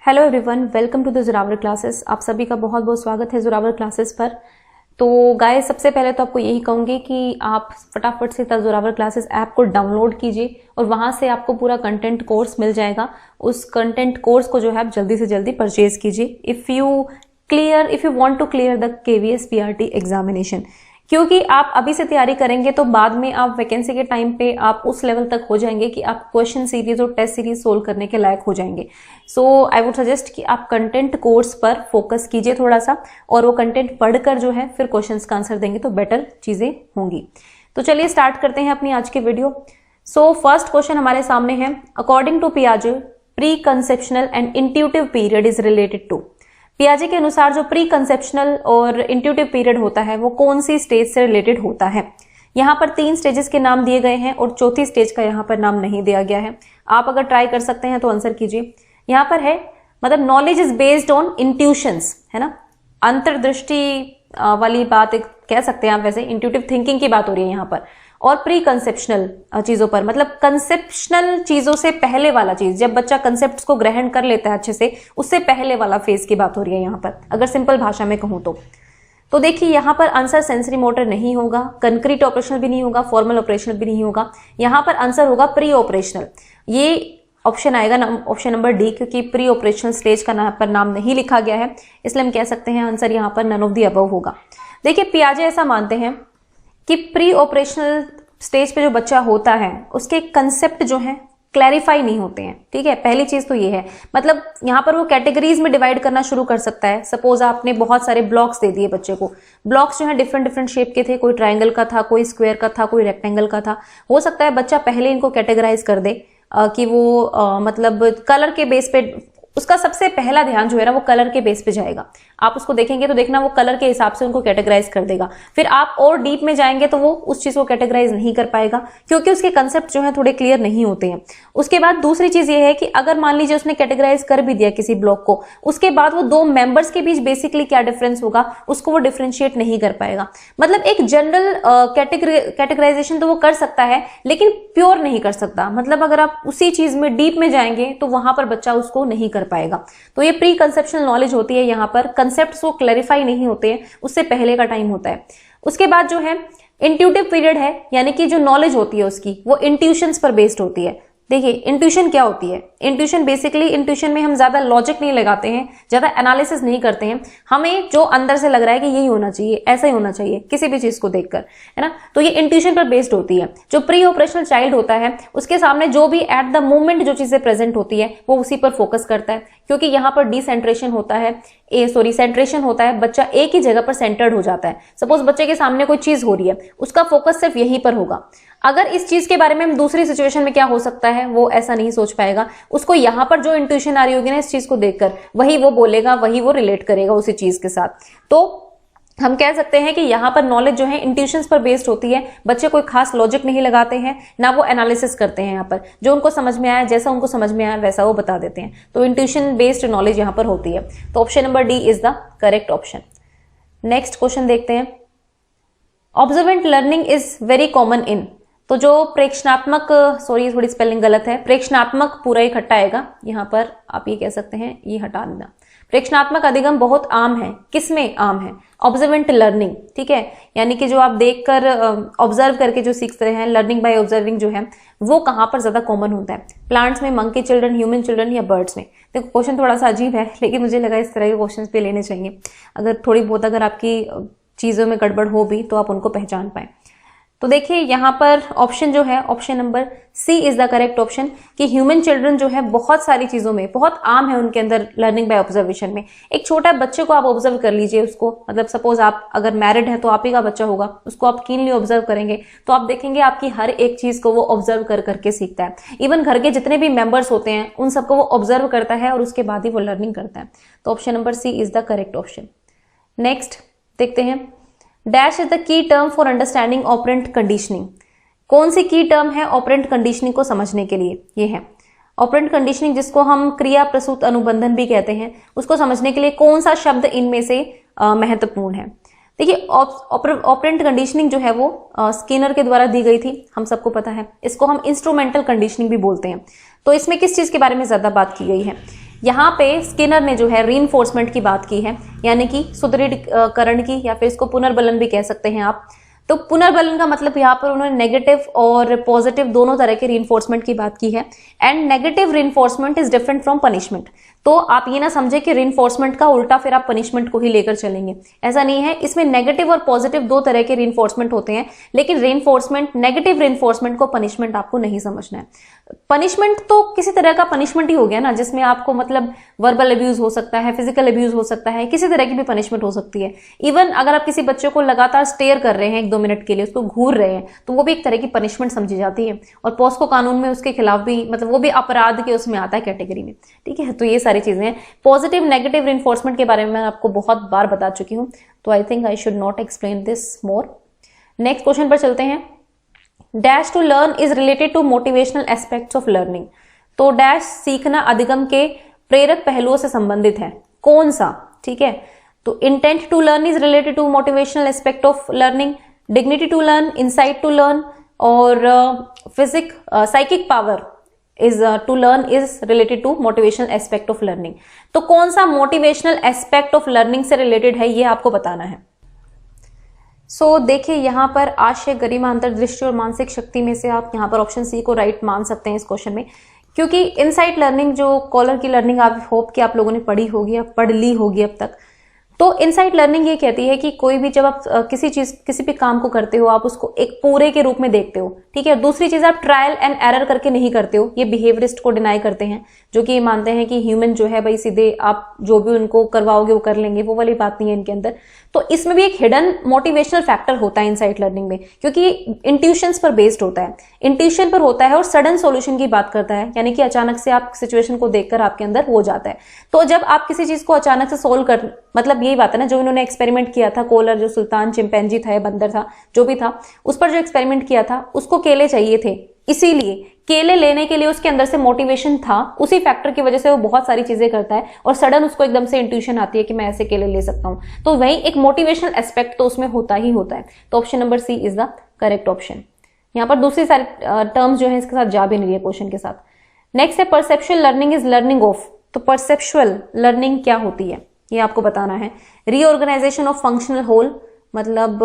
Hello everyone, welcome to the Zorawar classes. आप सभी का बहुत बहुत स्वागत है जोरावर क्लासेस पर। तो गाइस, सबसे पहले तो आपको यही कहूंगी कि आप फटाफट से जोरावर क्लासेस ऐप को डाउनलोड कीजिए और वहां से आपको पूरा कंटेंट कोर्स मिल जाएगा। उस कंटेंट कोर्स को जो है आप जल्दी से जल्दी परचेज कीजिए if you want to clear the KVS PRT examination, क्योंकि आप अभी से तैयारी करेंगे तो बाद में आप वैकेंसी के टाइम पे आप उस लेवल तक हो जाएंगे कि आप क्वेश्चन सीरीज और टेस्ट सीरीज सोल्व करने के लायक हो जाएंगे। सो आई वुड सजेस्ट कि आप कंटेंट कोर्स पर फोकस कीजिए थोड़ा सा, और वो कंटेंट पढ़कर जो है फिर क्वेश्चंस का आंसर देंगे तो बेटर चीजें होंगी। तो चलिए स्टार्ट करते हैं अपनी आज की वीडियो। सो फर्स्ट क्वेश्चन हमारे सामने है, अकॉर्डिंग टू पियाजे pre conceptual and intuitive period is related to. पियाजे के अनुसार जो प्री कंसेप्शनल और इंट्यूटिव पीरियड होता है वो कौन सी स्टेज से रिलेटेड होता है। यहाँ पर 3 स्टेजेस के नाम दिए गए हैं और चौथी स्टेज का यहाँ पर नाम नहीं दिया गया है। आप अगर ट्राई कर सकते हैं तो आंसर कीजिए। यहाँ पर है मतलब knowledge is based on intuitions, है ना, अंतर्दृष्टि वाली बात कह सकते हैं आप, वैसे इंट्यूटिव थिंकिंग की बात हो रही है यहाँ पर, और प्री कंसेप्शनल चीजों पर, मतलब कंसेप्शनल चीजों से पहले वाला चीज, जब बच्चा कंसेप्ट्स को ग्रहण कर लेता है अच्छे से, उससे पहले वाला फेज की बात हो रही है यहाँ पर, अगर सिंपल भाषा में कहूं तो देखिए यहाँ पर आंसर सेंसरी मोटर नहीं होगा, कंक्रीट ऑपरेशनल भी नहीं होगा, फॉर्मल ऑपरेशनल भी नहीं होगा। यहाँ पर आंसर होगा प्री ऑपरेशनल। ये ऑप्शन आएगा ऑप्शन नंबर डी, क्योंकि प्री ऑपरेशनल स्टेज का पर नाम नहीं लिखा गया है, इसलिए हम कह सकते हैं आंसर यहाँ पर नन ऑफ द अबव होगा। देखिए पियाजे ऐसा मानते हैं कि प्री ऑपरेशनल स्टेज पे जो बच्चा होता है उसके कंसेप्ट जो है क्लैरिफाई नहीं होते हैं। ठीक है, पहली चीज तो ये है, मतलब यहाँ पर वो कैटेगरीज में डिवाइड करना शुरू कर सकता है। सपोज आपने बहुत सारे ब्लॉक्स दे दिए बच्चे को, ब्लॉक्स जो है डिफरेंट डिफरेंट शेप के थे, कोई ट्राइंगल का था, कोई स्क्वायर का था, कोई रेक्टेंगल का था। हो सकता है बच्चा पहले इनको कैटेगराइज कर दे कि वो मतलब कलर के बेस पे, उसका सबसे पहला ध्यान जो है ना वो कलर के बेस पे जाएगा। आप उसको देखेंगे तो देखना वो कलर के हिसाब से उनको कैटेगराइज कर देगा। फिर आप और डीप में जाएंगे तो वो उस चीज को कैटेगराइज नहीं कर पाएगा, क्योंकि उसके कंसेप्ट जो है थोड़े क्लियर नहीं होते हैं। उसके बाद दूसरी चीज ये है कि अगर मान लीजिए उसने कैटेगराइज कर भी दिया किसी ब्लॉक को, उसके बाद वो 2 मेंबर्स के बीच बेसिकली क्या डिफरेंस होगा उसको वो डिफरेंशिएट नहीं कर पाएगा। मतलब एक जनरल कैटेगराइजेशन तो वो कर सकता है लेकिन प्योर नहीं कर सकता। मतलब अगर आप उसी चीज में डीप में जाएंगे तो वहां पर बच्चा उसको नहीं कर पाएगा। तो ये प्री कंसेप्शनल नॉलेज होती है, यहाँ पर कंसेप्ट्स वो क्लैरिफाई नहीं होते हैं, उससे पहले का टाइम होता है। उसके बाद जो है इंट्यूटिव पीरियड है, यानी कि जो नॉलेज होती है उसकी वो इंट्यूशंस पर बेस्ड होती है। देखिए इंट्यूशन क्या होती है, इंट्यूशन बेसिकली, इंट्यूशन में हम ज्यादा लॉजिक नहीं लगाते हैं, ज्यादा एनालिसिस नहीं करते हैं, हमें जो अंदर से लग रहा है कि यही होना चाहिए, ऐसा ही होना चाहिए किसी भी चीज को देखकर, है ना, तो ये इंट्यूशन पर बेस्ड होती है। जो प्री ऑपरेशनल चाइल्ड होता है उसके सामने जो भी एट द मोमेंट जो चीजें प्रेजेंट होती है वो उसी पर फोकस करता है, क्योंकि यहाँ पर डिसेंट्रेशन होता है, सेंट्रेशन होता है, बच्चा एक ही जगह पर सेंटर्ड हो जाता है। सपोज बच्चे के सामने कोई चीज हो रही है, उसका फोकस सिर्फ यहीं पर होगा। अगर इस चीज के बारे में हम दूसरी सिचुएशन में क्या हो सकता है वो ऐसा नहीं सोच पाएगा, उसको यहाँ पर जो इंट्यूशन आ रही होगी ना इस चीज को देखकर, वही वो बोलेगा, वही वो रिलेट करेगा उसी चीज के साथ। तो हम कह सकते हैं कि यहाँ पर नॉलेज जो है इंट्यूशंस पर बेस्ड होती है। बच्चे कोई खास लॉजिक नहीं लगाते हैं, ना वो एनालिसिस करते हैं, यहाँ पर जो उनको समझ में आया, जैसा उनको समझ में आया वैसा वो बता देते हैं। तो इंट्यूशन बेस्ड नॉलेज यहाँ पर होती है। तो option number D is the correct option. Next question देखते हैं, observant learning is very common in. तो जो प्रेक्षणात्मक, सॉरी थोड़ी स्पेलिंग गलत है, प्रेक्षणात्मक पूरा एक हटा आएगा, यहाँ पर आप ये कह सकते हैं ये हटा देना। प्रेक्षणात्मक अधिगम बहुत आम है, किसमें आम है? ऑब्जर्वेंट लर्निंग, ठीक है, यानी कि जो आप देखकर ऑब्जर्व करके जो सीखते हैं, लर्निंग बाय ऑब्जर्विंग जो है वो कहां पर ज्यादा कॉमन होता है? प्लांट्स में, मंकी चिल्ड्रन, ह्यूमन चिल्ड्रन या बर्ड्स में? देखो क्वेश्चन थोड़ा सा अजीब है, लेकिन मुझे लगा इस तरह के क्वेश्चन पे लेने चाहिए, अगर थोड़ी बहुत अगर आपकी चीजों में गड़बड़ हो भी तो आप उनको पहचान पाए। तो देखिए यहाँ पर ऑप्शन जो है, option number C is the correct option, कि ह्यूमन चिल्ड्रन जो है बहुत सारी चीजों में बहुत आम है उनके अंदर लर्निंग बाय ऑब्जर्वेशन में। एक छोटा बच्चे को आप ऑब्जर्व कर लीजिए, उसको मतलब सपोज आप अगर मैरिड है तो आप ही का बच्चा होगा, उसको आप कीनली ऑब्जर्व करेंगे तो आप देखेंगे आपकी हर एक चीज को वो ऑब्जर्व कर करके सीखता है। इवन घर के जितने भी मेंबर्स होते हैं उन सबको वो ऑब्जर्व करता है और उसके बाद ही वो लर्निंग करता है। तो option number C is the correct option. Next देखते हैं, dash is the key term for understanding operant conditioning. कौन सी की टर्म है ऑपरेंट कंडीशनिंग को समझने के लिए? ये है ऑपरेंट कंडीशनिंग, जिसको हम क्रिया प्रसूत अनुबंधन भी कहते हैं, उसको समझने के लिए कौन सा शब्द इनमें से महत्वपूर्ण है? देखिए ऑपरेंट कंडीशनिंग जो है वो स्किनर के द्वारा दी गई थी, हम सबको पता है। इसको हम इंस्ट्रूमेंटल कंडीशनिंग भी बोलते हैं। तो इसमें किस चीज के बारे में ज्यादा बात की गई है? यहाँ पे स्किनर ने जो है रीइंफोर्समेंट की बात की है, यानी कि सुदृढ़ीकरण की, या फिर इसको पुनर्बलन भी कह सकते हैं आप। तो पुनर्बलन का मतलब यहाँ पर उन्होंने नेगेटिव और पॉजिटिव दोनों तरह के रीइंफोर्समेंट की बात की है। And negative reinforcement is different from punishment. तो आप ये ना समझे कि रीइंफोर्समेंट का उल्टा फिर आप पनिशमेंट को ही लेकर चलेंगे, ऐसा नहीं है। इसमें नेगेटिव और पॉजिटिव दो तरह के रीइंफोर्समेंट होते हैं, लेकिन रीइंफोर्समेंट, नेगेटिव रीइंफोर्समेंट को पनिशमेंट आपको नहीं समझना है। पनिशमेंट तो किसी तरह का पनिशमेंट ही हो गया ना, जिसमें आपको मतलब वर्बल अब्यूज हो सकता है, फिजिकल अब्यूज हो सकता है, किसी तरह की भी पनिशमेंट हो सकती है। इवन अगर आप किसी बच्चे को लगातार स्टेयर कर रहे हैं 1-2 मिनट के लिए, उसको घूर रहे हैं, तो वो भी एक तरह की पनिशमेंट समझी जाती है। और पॉस्को कानून में उसके खिलाफ भी मतलब वो भी अपराध के उसमें आता है कैटेगरी में, ठीक है। तो ये सारी चीजें हैं। पॉजिटिव नेगेटिव रिइंफोर्समेंट के बारे में मैं आपको बहुत बार बता चुकी हूं, तो I think I should not explain this more. Next question पर चलते हैं। Dash to learn is related to motivational aspects of learning. तो डैश सीखना अधिगम के प्रेरक पहलुओं से संबंधित है, कौन सा, ठीक है। तो intent to learn is related to motivational aspect of learning, dignity to learn, insight to learn, और psychic power is to learn is related to motivational aspect of learning. तो कौन सा मोटिवेशनल एस्पेक्ट ऑफ लर्निंग से रिलेटेड है, ये आपको बताना है। सो देखिए यहाँ पर आशय, गरिमा, अंतर्दृष्टि और मानसिक शक्ति में से आप यहाँ पर ऑप्शन सी को राइट मान सकते हैं इस क्वेश्चन में, क्योंकि इनसाइट लर्निंग जो कॉलर की लर्निंग आप होप कि आप लोगों ने पढ़ी होगी या पढ़ ली होगी अब तक। तो इनसाइट लर्निंग ये कहती है कि कोई भी जब आप किसी भी काम को करते हो, आप उसको एक पूरे के रूप में देखते हो, ठीक है। दूसरी चीज, आप ट्रायल एंड एरर करके नहीं करते हो। ये बिहेवियरिस्ट को डिनाई करते हैं, जो कि ये मानते हैं कि ह्यूमन जो है भाई सीधे आप जो भी उनको करवाओगे वो कर लेंगे, वो वाली बात नहीं है इनके अंदर। तो इसमें भी एक हिडन मोटिवेशनल फैक्टर होता है इनसाइट लर्निंग में, क्योंकि इंट्यूशंस पर बेस्ड होता है, इंट्यूशन पर होता है और सडन सॉल्यूशन की बात करता है, यानी कि अचानक से आप सिचुएशन को देखकर आपके अंदर हो जाता है। तो जब आप किसी चीज को अचानक से सोल्व कर, मतलब यही बात है ना, जो इन्होंने एक्सपेरिमेंट किया था, कोलर जो सुल्तान चिंपैंजी था या बंदर था जो भी था, उस पर जो एक्सपेरिमेंट किया था, उसको केले चाहिए थे, इसीलिए केले लेने के लिए उसके अंदर से मोटिवेशन था, उसी फैक्टर की वजह से वो बहुत सारी चीजें करता है और सडन उसको एकदम से इंट्यूशन आती है कि मैं ऐसे केले ले सकता हूं। तो वही एक मोटिवेशनल एस्पेक्ट तो उसमें होता ही होता है। तो option number C is the correct option. यहाँ पर दूसरी सारी टर्म्स जो है इसके साथ जा भी नहीं है क्वेश्चन के साथ। नेक्स्ट है perceptual learning is learning of. तो परसेप्चुअल लर्निंग क्या होती है ये आपको बताना है। रीऑर्गेनाइजेशन ऑफ फंक्शनल होल, मतलब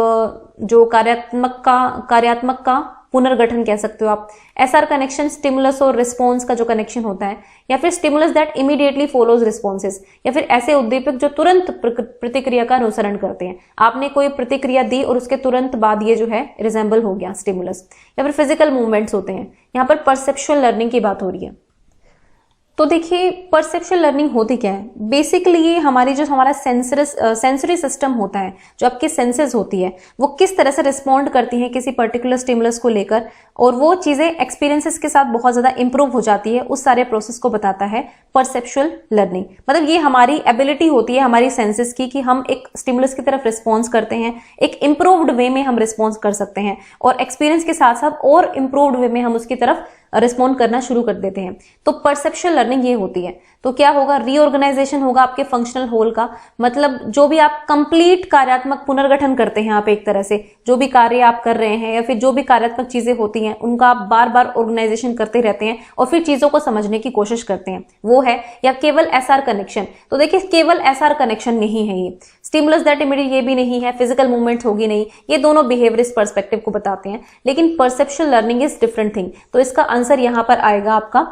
जो कार्यात्मक का पुनर्गठन कह सकते हो आप। एसआर कनेक्शन, स्टिमुलस और रिस्पॉन्स का जो कनेक्शन होता है, या फिर stimulus that immediately follows responses, या फिर ऐसे उद्दीपक जो तुरंत प्रतिक्रिया का अनुसरण करते हैं। आपने कोई प्रतिक्रिया दी और उसके तुरंत बाद ये जो है रिजेंबल हो गया स्टिमुलस, या फिर फिजिकल मूवमेंट्स होते हैं। यहाँ पर परसेप्चुअल लर्निंग की बात हो रही है। तो देखिए परसेप्चुअल लर्निंग होती क्या है, बेसिकली ये हमारा सेंसरी सिस्टम होता है, जो आपके सेंसेस होती है, वो किस तरह से रिस्पॉन्ड करती हैं किसी पर्टिकुलर स्टिमुलस को लेकर, और वो चीजें एक्सपीरियंसेस के साथ बहुत ज्यादा इंप्रूव हो जाती है, उस सारे प्रोसेस को बताता है परसेप्चुअल लर्निंग। मतलब ये हमारी एबिलिटी होती है हमारी सेंसेस की, कि हम एक स्टिमुलस की तरफ रिस्पॉन्स करते हैं, एक इंप्रूव्ड वे में हम रिस्पॉन्स कर सकते हैं, और एक्सपीरियंस के साथ साथ और इंप्रूव्ड वे में हम उसकी तरफ रिस्पॉन्ड करना शुरू कर देते हैं। तो परसेप्चुअल लर्निंग ये होती है। तो क्या होगा, रीऑर्गेनाइजेशन होगा आपके फंक्शनल होल का, मतलब जो भी आप कंप्लीट कार्यात्मक पुनर्गठन करते हैं आप, एक तरह से जो भी कार्य आप कर रहे हैं या फिर जो भी कार्यात्मक चीजें होती हैं उनका आप बार बार ऑर्गेनाइजेशन करते रहते हैं और फिर चीजों को समझने की कोशिश करते हैं, वो है। या केवल एसआर कनेक्शन, तो देखिए केवल एसआर कनेक्शन नहीं है ये, स्टिमुलस दैट इमीडिएट ये भी नहीं है, फिजिकल मूवमेंट होगी नहीं, ये दोनों बिहेवियरिस्ट पर्सपेक्टिव को बताते हैं। लेकिन perceptual learning is different thing. तो इसका आंसर यहां पर आएगा आपका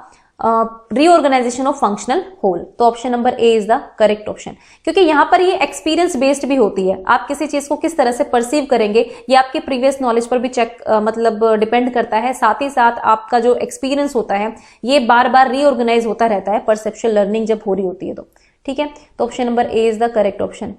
रीऑर्गेनाइजेशन ऑफ फंक्शनल होल। तो option number A is the correct option, क्योंकि यहां पर ये एक्सपीरियंस बेस्ड भी होती है। आप किसी चीज को किस तरह से परसीव करेंगे ये आपके प्रीवियस नॉलेज पर भी मतलब डिपेंड करता है। साथ ही साथ आपका जो एक्सपीरियंस होता है ये बार बार रीऑर्गेनाइज होता रहता है परसेप्चुअल लर्निंग जब हो रही होती है तो, ठीक है। तो option number A is the correct option.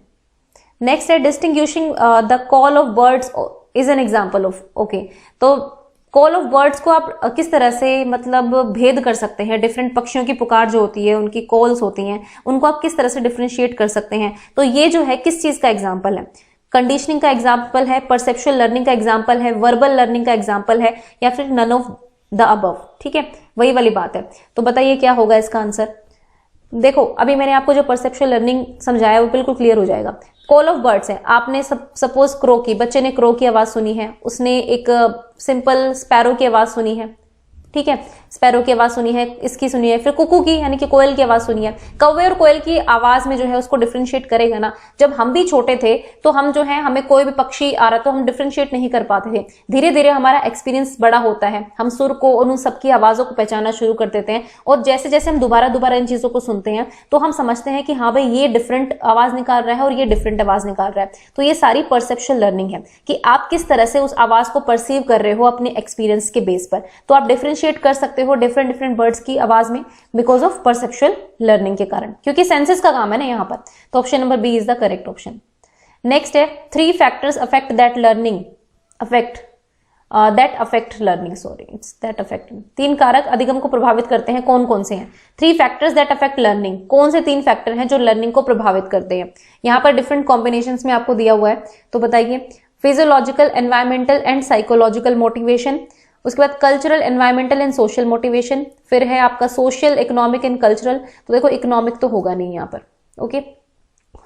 Next है distinguishing the call of birds is an example of. Okay, तो कॉल ऑफ बर्ड्स को आप किस तरह से मतलब भेद कर सकते हैं, डिफरेंट पक्षियों की पुकार जो होती है, उनकी कॉल्स होती हैं, उनको आप किस तरह से डिफरेंशिएट कर सकते हैं। तो ये जो है किस चीज का एग्जाम्पल है, कंडीशनिंग का एग्जाम्पल है, परसेप्चुअल लर्निंग का एग्जाम्पल है, वर्बल लर्निंग का एग्जाम्पल है, या फिर नन ऑफ द अबव, ठीक है, वही वाली बात है। तो बताइए क्या होगा इसका आंसर। देखो अभी मैंने आपको जो परसेप्चुअल लर्निंग समझाया वो बिल्कुल क्लियर हो जाएगा। कॉल ऑफ बर्ड्स है, आपने सपोज बच्चे ने क्रो की आवाज सुनी है, उसने एक सिंपल स्पैरो की आवाज सुनी है, ठीक है, स्पैरो की आवाज सुनी है, इसकी सुनी है, फिर कुकू की यानी कि कोयल की आवाज सुनी है। कौवे और कोयल की आवाज में जो है उसको डिफरेंशिएट करेगा ना। जब हम भी छोटे थे तो हम जो है, हमें कोई भी पक्षी आ रहा तो हम डिफरेंशिएट नहीं कर पाते थे। धीरे धीरे हमारा एक्सपीरियंस बड़ा होता है, हम सुर को और उन सबकी आवाजों को पहचानना शुरू कर देते हैं, और जैसे जैसे हम दोबारा दोबारा इन चीजों को सुनते हैं तो हम समझते हैं कि हाँ भाई ये डिफरेंट आवाज निकाल रहा है और ये डिफरेंट आवाज निकाल रहा है। तो ये सारी परसेप्शुअल लर्निंग है कि आप किस तरह से उस आवाज को परसीव कर रहे हो अपने एक्सपीरियंस के बेस पर। तो आप डिफरेंशिएट कर सकते हो डिफरेंट डिफरेंट बर्ड्स की आवाज में बिकॉज ऑफ परसेप्चुअल लर्निंग के कारण, क्योंकि सेंसेस का काम है ना यहाँ पर। तो option number B is the correct option. Next है 3 factors affect that learning affect learning, sorry it's that affect. 3 कारक अधिगम को प्रभावित करते हैं, कौन कौन से हैं? 3 फैक्टर्स दैट अफेक्ट लर्निंग, कौन से 3 फैक्टर हैं जो लर्निंग को प्रभावित करते हैं? यहाँ पर डिफरेंट कॉम्बिनेशंस में आपको दिया हुआ है, तो बताइए। Physiological, environmental and psychological motivation, उसके बाद cultural, environmental and social motivation, फिर है आपका सोशल, इकोनॉमिक एंड कल्चरल। तो देखो इकोनॉमिक तो होगा नहीं यहाँ पर, ओके।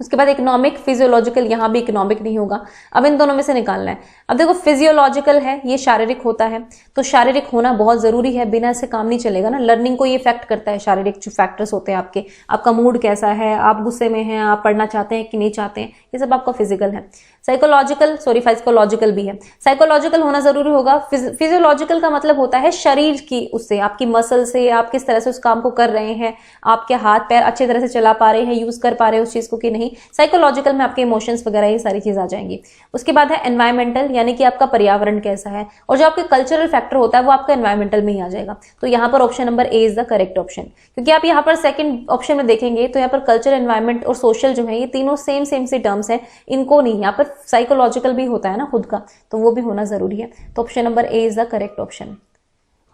उसके बाद इकोनॉमिक, फिजियोलॉजिकल, यहां भी इकोनॉमिक नहीं होगा। अब इन दोनों में से निकालना है। अब देखो फिजियोलॉजिकल है, ये शारीरिक होता है, तो शारीरिक होना बहुत जरूरी है, बिना इससे काम नहीं चलेगा ना। लर्निंग को ये इफेक्ट करता है शारीरिक जो फैक्टर्स होते हैं आपके, आपका मूड कैसा है, आप गुस्से में हैं, आप पढ़ना चाहते हैं कि नहीं चाहते हैं, ये सब आपका फिजिकल है। साइकोलॉजिकल भी है, साइकोलॉजिकल होना जरूरी होगा। फिजियोलॉजिकल का मतलब होता है शरीर की, उससे आपकी मसल से आप किस तरह से उस काम को कर रहे हैं, आपके हाथ पैर अच्छी तरह से चला पा रहे हैं, यूज कर पा रहे हैं उस चीज को कि नहीं। साइकोलॉजिकल में आपके इमोशंस वगैरह ये सारी चीज आ जाएंगी। उसके बाद है एनवायरमेंटल, यानी कि आपका पर्यावरण कैसा है, और जो आपके कल्चरल फैक्टर होता है वो आपका एनवायरमेंटल में ही आ जाएगा। तो यहाँ पर option number A is the correct option, क्योंकि आप यहाँ पर सेकंड ऑप्शन में देखेंगे तो यहाँ पर कल्चर, एनवायरमेंट और सोशल जो है ये तीनों सेम से टर्म्स है, इनको नहीं। यहाँ पर साइकोलॉजिकल भी होता है ना खुद का, तो वो भी होना जरूरी है। तो option number A is the correct option.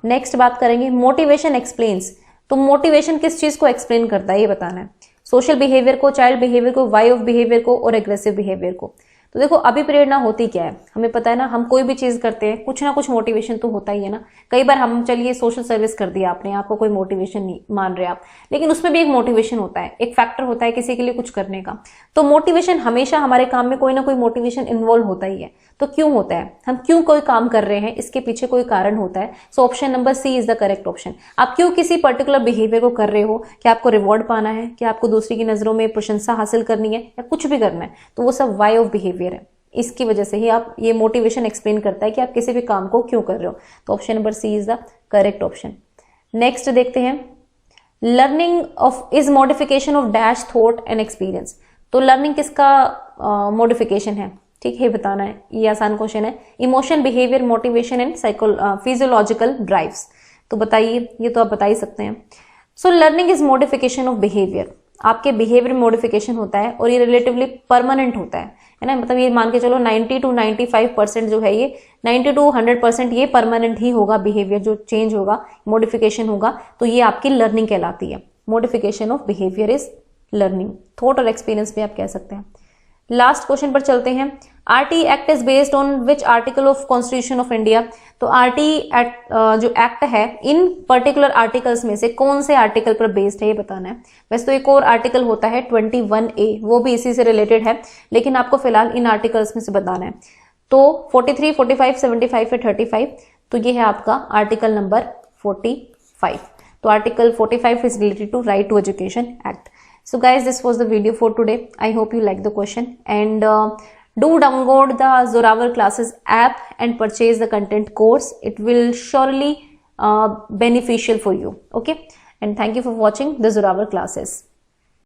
Next बात करेंगे मोटिवेशन एक्सप्लेन्स। तो मोटिवेशन किस चीज को एक्सप्लेन करता है ये बताना है। सोशल बिहेवियर को, चाइल्ड बिहेवियर को, वाई ऑफ बिहेवियर को और एग्रेसिव बिहेवियर को। तो देखो अभिप्रेरणा होती क्या है, हमें पता है ना, हम कोई भी चीज करते हैं कुछ ना कुछ मोटिवेशन तो होता ही है ना। कई बार हम, चलिए सोशल सर्विस कर दिया आपने, आपको कोई मोटिवेशन नहीं मान रहे आप, लेकिन उसमें भी एक मोटिवेशन होता है, एक फैक्टर होता है किसी के लिए कुछ करने का। तो मोटिवेशन हमेशा हमारे काम में कोई ना कोई मोटिवेशन इन्वॉल्व होता ही है। तो क्यों होता है, हम क्यों कोई काम कर रहे हैं, इसके पीछे कोई कारण होता है। So option number C is the correct option. आप क्यों किसी पर्टिकुलर बिहेवियर को कर रहे हो, क्या आपको रिवॉर्ड पाना है, क्या आपको दूसरी की नजरों में प्रशंसा हासिल करनी है, या कुछ भी करना है, तो वो सब वाई ऑफ बिहेवियर है। इसकी वजह से ही आप, ये मोटिवेशन एक्सप्लेन करता है कि आप किसी भी काम को क्यों कर रहे हो। तो option number C is the correct option. Next देखते हैं, learning of is modification of dash thought and experience. तो लर्निंग किसका मॉडिफिकेशन है, ठीक है, बताना है, ये आसान क्वेश्चन है। Emotion, behaviour, motivation and physiological drives. तो बताइए, ये तो आप बता ही सकते हैं। So learning is modification of behaviour, आपके बिहेवियर मॉडिफिकेशन होता है और ये रिलेटिवली परमानेंट होता है ना। मतलब ये मान के चलो 90 to 95% जो है, ये 90 to 100% ये परमानेंट ही होगा। बिहेवियर जो चेंज होगा, मॉडिफिकेशन होगा, तो ये आपकी लर्निंग कहलाती है। Modification of behaviour is learning. Thought और एक्सपीरियंस भी आप कह सकते हैं। लास्ट क्वेश्चन पर चलते हैं। RT act is based on which article of constitution of India. तो आरटी एक्ट जो एक्ट है, इन पर्टिकुलर आर्टिकल्स में से कौन से आर्टिकल पर बेस्ड है ये बताना है। वैसे तो एक और आर्टिकल होता है 21A, वो भी इसी से रिलेटेड है, लेकिन आपको फिलहाल इन आर्टिकल्स में से बताना है। तो 43, 45, 75 या 35, तो ये है आपका आर्टिकल नंबर 45। तो article 45 is related to Right to Education Act. So guys, this was the video for today. I hope you like the question, and do download the Zoravar Classes app and purchase the content course. It will surely beneficial for you. Okay, and thank you for watching the Zoravar Classes.